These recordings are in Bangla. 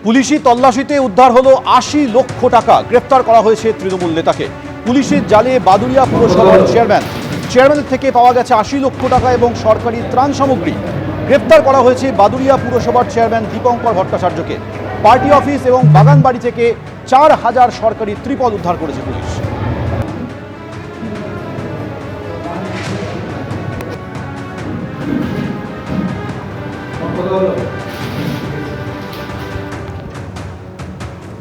পুলিশি তল্লাশিতে উদ্ধার হলো ৮০ লক্ষ টাকা। গ্রেফতার করা হয়েছে তৃণমূল নেতাকে। পুলিশের জালে বাদুড়িয়া পুরসভার চেয়ারম্যানের থেকে পাওয়া গেছে ৮০ লক্ষ টাকা এবং সরকারি ত্রাণ সামগ্রী। গ্রেফতার করা হয়েছে বাদুড়িয়া পুরসভার চেয়ারম্যান দীপঙ্কর ভট্টাচার্যকে। পার্টি অফিস এবং বাগানবাড়ি থেকে ৪,০০০ সরকারি ত্রিপল উদ্ধার করেছে পুলিশ।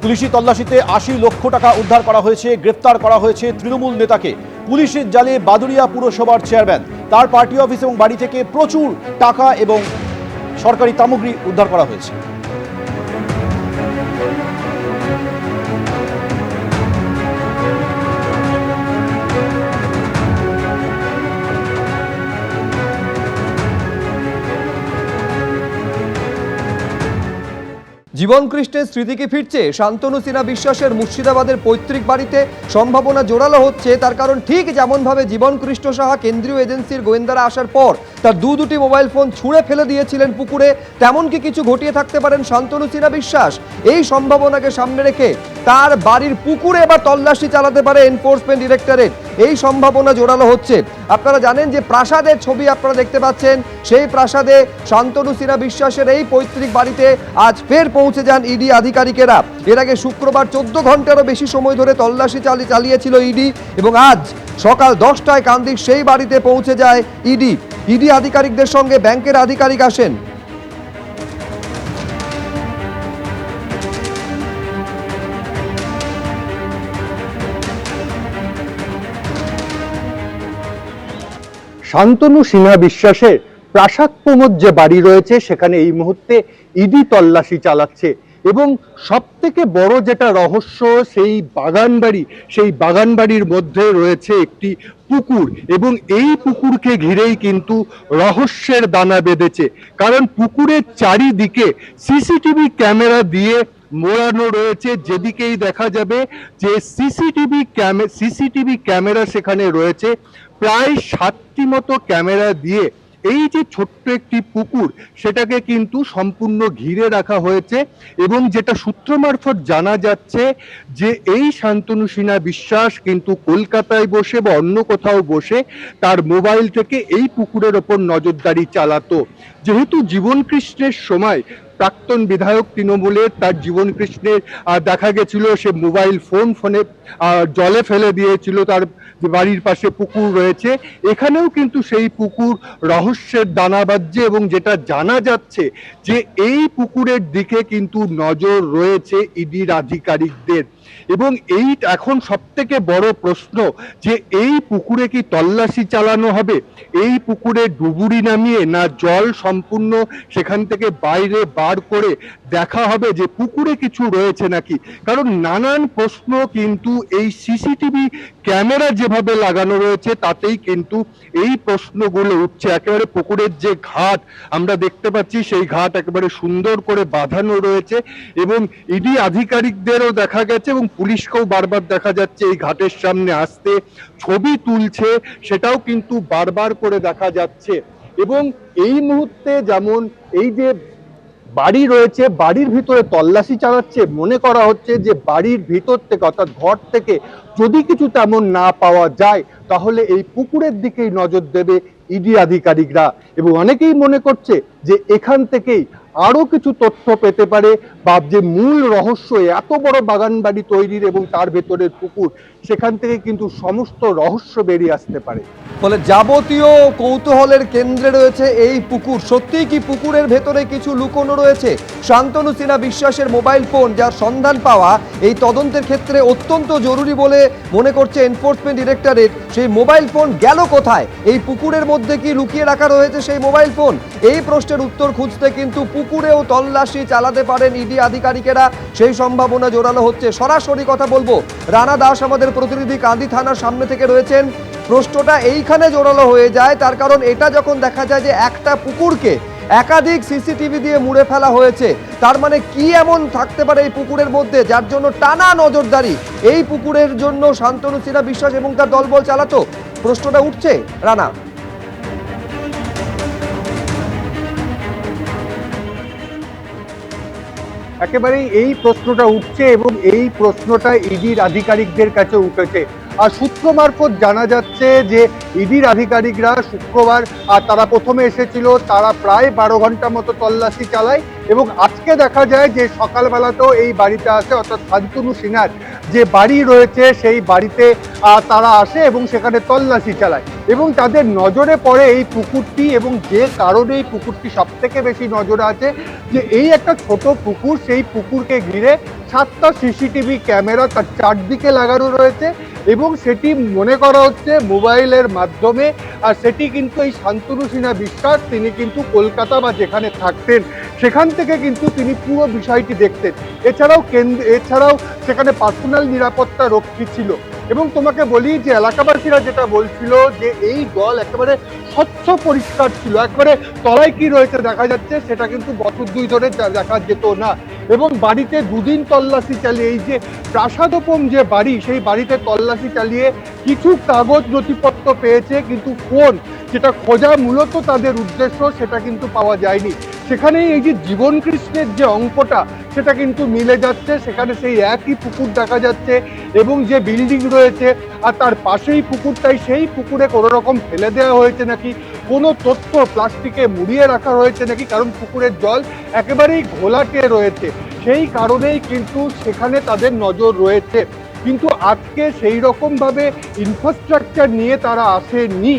পুলিশি তল্লাশিতে ৮০ লক্ষ টাকা উদ্ধার করা হয়েছে। গ্রেফতার করা হয়েছে তৃণমূল নেতাকে। পুলিশের জালে বাদুড়িয়া পুরসভার চেয়ারম্যান, তার পার্টি অফিস এবং বাড়ি থেকে প্রচুর টাকা এবং সরকারি সামগ্রী উদ্ধার করা হয়েছে। জীবন কৃষ্ণের স্মৃতি কি ফিরছে? শান্তনু সিনহা বিশ্বাসের মুর্শিদাবাদের পৈতৃক বাড়িতে সম্ভাবনা জোরালো হচ্ছে। তার কারণ ঠিক যেমনভাবে জীবন কৃষ্ণ সাহা কেন্দ্রীয় এজেন্সির গোয়েন্দারা আসার পর তার দুটি মোবাইল ফোন ছুঁড়ে ফেলে দিয়েছিলেন পুকুরে, তেমন কি কিছু ঘটিয়ে থাকতে পারেন শান্তনু সিনহা বিশ্বাস? এই সম্ভাবনাকে সামনে রেখে তার বাড়ির পুকুরে এবার তল্লাশি চালাতে পারে এনফোর্সমেন্ট ডিরেক্টরেট। এই সম্ভাবনা জোরালো হচ্ছে। আপনারা জানেন যে প্রাসাদের ছবি আপনারা দেখতে পাচ্ছেন, সেই প্রাসাদে শান্তনু সিনহা বিশ্বাসের এই পৈতৃক বাড়িতে আজ ফের পৌঁছে যান ইডি আধিকারিকেরা। এর আগে শুক্রবার 14 ঘন্টারও বেশি সময় ধরে তল্লাশি চালিয়েছিল ইডি এবং আজ সকাল 10টায় কান্দির সেই বাড়িতে পৌঁছে যায় ইডি আধিকারিকদের সঙ্গে ব্যাংকের আধিকারিক আসেন। শান্তনু সিনহা বিশ্বাসের প্রাসাদ প্রমোদ যে বাড়ি রয়েছে সেখানে এই মুহূর্তে ইডি তল্লাশি চালাচ্ছে এবং সব থেকে বড় যেটা রহস্য, সেই বাগানবাড়ির মধ্যে রয়েছে একটি পুকুর এবং এই পুকুরকে ঘিরেই কিন্তু রহস্যের দানা বেঁধেছে। কারণ পুকুরের চারিদিকে সিসিটিভি ক্যামেরা দিয়ে মোড়ানো রয়েছে। যেদিকেই দেখা যাবে যে সিসিটিভি ক্যামেরা সেখানে রয়েছে। প্রায় 7টি মতো ক্যামেরা দিয়ে এই যে ছোট্ট একটি পুকুর সেটাকে কিন্তু সম্পূর্ণ ঘিরে রাখা হয়েছে এবং যেটা সূত্র মারফত জানা যাচ্ছে যে এই শান্তনু সিনহা বিশ্বাস কিন্তু কলকাতায় বসে বা অন্য কোথাও বসে তার মোবাইল থেকে এই পুকুরের ওপর নজরদারি চালাতো। যেহেতু জীবন কৃষ্ণের সময় প্রাক্তন বিধায়ক তৃণমূলের, তার জীবন কৃষ্ণের দেখা গেছিল সে মোবাইল ফোনে জলে ফেলে দিয়েছিল। তার বাড়ির পাশে পুকুর রয়েছে, এখানেও কিন্তু সেই পুকুর রহস্যের দানা বাজছে এবং যেটা জানা যাচ্ছে যে এই পুকুরের দিকে কিন্তু নজর রয়েছে ইডির আধিকারিকদের। এবং এই এখন সব থেকে বড় প্রশ্ন যে এই পুকুরে কি তল্লাশি চালানো হবে? এই পুকুরে ডুবুরি নামিয়ে না জল সম্পূর্ণ সেখান থেকে বাইরে বার করে দেখা হবে যে পুকুরে কিছু রয়েছে নাকি? কারণ নানান প্রশ্ন কিন্তু এই সিসিটিভি ক্যামেরা যেভাবে লাগানো রয়েছে তাতেই কিন্তু এই প্রশ্নগুলো উঠছে। একেবারে পুকুরের যে ঘাট আমরা দেখতে পাচ্ছি সেই ঘাট একেবারে সুন্দর করে বাঁধানো রয়েছে এবং ইডি আধিকারিকদেরও দেখা গেছে এবং পুলিশকেও বারবার দেখা যাচ্ছে এই ঘাটের সামনে আসতে, ছবি তুলছে, সেটাও কিন্তু বারবার করে দেখা যাচ্ছে। এবং এই মুহূর্তে যেমন এই যে বাড়ি রয়েছে, বাড়ির ভিতরে তল্লাশি চালাচ্ছে, মনে করা হচ্ছে যে বাড়ির ভিতর থেকে অর্থাৎ ঘর থেকে যদি কিছু তেমন না পাওয়া যায় তাহলে এই পুকুরের দিকেই নজর দেবে ইডি আধিকারিকরা। এবং অনেকেই মনে করছে যে এখান থেকেই আরো কিছু তথ্য পেতে পারে বা যে মূল রহস্য এত বড় বাগান বাড়ি তৈরির এবং তার ভেতরের পুকুর, সেখান থেকে কিন্তু সমস্ত রহস্য বেরিয়ে আসতে পারে। ফলে যাবতীয় কৌতূহলের কেন্দ্রে রয়েছে এই পুকুর। সত্যিই কি পুকুরের ভেতরে কিছু লুকোনো রয়েছে? শান্তনু সিনহা বিশ্বাসের মোবাইল ফোন, যার সন্ধান পাওয়া এই তদন্তের ক্ষেত্রে অত্যন্ত জরুরি বলে মনে করছে এনফোর্সমেন্ট ডিরেক্টরেট। সেই মোবাইল ফোন গেল কোথায়? এই পুকুরের মধ্যে কি লুকিয়ে রাখা রয়েছে সেই মোবাইল ফোন? এই প্রশ্নের উত্তর খুঁজতে কিন্তু পুকুরেও তল্লাশি চালাতে পারেন ইডি আধিকারিকেরা। সেই সম্ভাবনা জোরালো হচ্ছে। সরাসরি কথা বলবো, রানা দাস আমাদের প্রতিনিধি কান্দি থানার সামনে থেকে রয়েছেন। প্রশ্নটা এইখানে জোরালো হয়ে যায়, তার কারণ এটা যখন দেখা যায় যে একটা পুকুরকে একাধিক সিসিটিভি দিয়ে মুড়ে ফেলা হয়েছে, তার মানে কি এমন থাকতে পারে এই পুকুরের মধ্যে যার জন্য টানা নজরদারি এই পুকুরের জন্য শান্তনু সিনহা বিশ্বাস এবং তার দলবল চালাতো? প্রশ্নটা উঠছে রানা। একেবারেই এই প্রশ্নটা উঠছে এবং এই প্রশ্নটা ইডির আধিকারিকদের কাছে উঠেছে। আর সূত্র মারফত জানা যাচ্ছে যে ইডির আধিকারিকরা শুক্রবার তারা প্রথমে এসেছিল, তারা প্রায় 12 ঘন্টা মতো তল্লাশি চালায় এবং আজকে দেখা যায় যে সকালবেলাতেও এই বাড়িতে আসে, অর্থাৎ শান্তনু সিনহার যে বাড়ি রয়েছে সেই বাড়িতে তারা আসে এবং সেখানে তল্লাশি চালায় এবং তাদের নজরে পড়ে এই পুকুরটি। এবং যে কারণে এই পুকুরটি সব থেকে বেশি নজরে আছে যে এই একটা ছোট পুকুর, সেই পুকুরকে ঘিরে 7টা সিসিটিভি ক্যামেরা তার চারদিকে লাগানো রয়েছে এবং সেটি মনে করা হচ্ছে মোবাইলের মাধ্যমে। আর সেটি কিন্তু এই শান্তনু সিনহা বিশ্বাস তিনি কিন্তু কলকাতা বা যেখানে থাকতেন সেখান থেকে কিন্তু তিনি পুরো বিষয়টি দেখতেন। এছাড়াও সেখানে পার্সোনাল নিরাপত্তা রক্ষী ছিল। এবং তোমাকে বলি যে এলাকাবাসীরা যেটা বলছিল যে এই জল একেবারে স্বচ্ছ পরিষ্কার ছিল, একেবারে তলায় কি রয়েছে দেখা যাচ্ছে সেটা কিন্তু বছর 2 ধরে দেখা যেত না। এবং বাড়িতে 2 দিন তল্লাশি চালিয়ে এই যে প্রাসাদোপম যে বাড়ি, সেই বাড়িতে তল্লাশি চালিয়ে কিছু কাগজ নথিপত্র পেয়েছে, কিন্তু ফোন যেটা খোঁজা মূলত তাদের উদ্দেশ্য সেটা কিন্তু পাওয়া যায়নি। সেখানে এই যে জীবন কৃষ্ণের যে অঙ্কটা সেটা কিন্তু মিলে যাচ্ছে, সেখানে সেই একই পুকুর দেখা যাচ্ছে এবং যে বিল্ডিং রয়েছে আর তার পাশেই পুকুরটাই, সেই পুকুরে কোনো রকম ফেলে দেওয়া হয়েছে নাকি, কোনো তথ্য প্লাস্টিকে মুড়িয়ে রাখা হয়েছে নাকি, কারণ পুকুরের জল একেবারেই ঘোলাটে রয়েছে, সেই কারণেই কিন্তু সেখানে তাদের নজর রয়েছে। কিন্তু আজকে সেই রকম ভাবে ইনফ্রাস্ট্রাকচার নিয়ে তারা আসেনি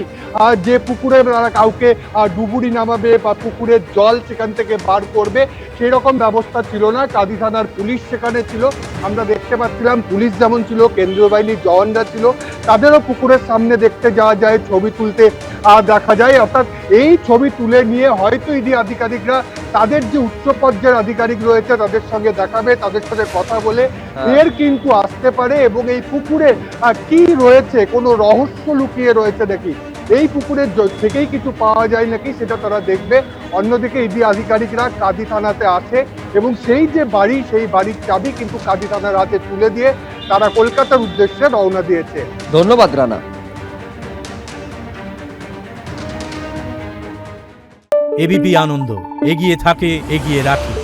যে পুকুরে তারা কাউকে ডুবুরি নামাবে বা পুকুরের জল সেখান থেকে বার করবে, সেই রকম ব্যবস্থা ছিল না। কাঁদি থানার পুলিশ সেখানে ছিল, আমরা দেখতে পাচ্ছিলাম পুলিশ যেমন ছিল, কেন্দ্রীয় বাহিনীর জওয়ানরা ছিল, তাদেরও পুকুরের সামনে দেখতে যাওয়া যায়, ছবি তুলতে দেখা যায়। অর্থাৎ এই ছবি তুলে নিয়ে হয়তো ইডি আধিকারিকরা তাদের যে উচ্চ পর্যায়ের আধিকারিক রয়েছে তাদের সঙ্গে দেখাবে, তাদের সাথে কথা বলে এর কিন্তু আসতে পারে এবং এই পুকুরে কি রয়েছে, কোনো রহস্য লুকিয়ে রয়েছে নাকি, এই পুকুরের থেকেই কিছু পাওয়া যায় নাকি সেটা তারা দেখবে। অন্যদিকে ইডি আধিকারিকরা কাঁদি থানাতে আসে এবং সেই যে বাড়ি, সেই বাড়ির চাবি কিন্তু কাঁদি থানার হাতে তুলে দিয়ে তারা কলকাতার উদ্দেশ্যে রওনা দিয়েছে। ধন্যবাদ রানা। এবিপি আনন্দ এগিয়ে থাকে, এগিয়ে রাখে।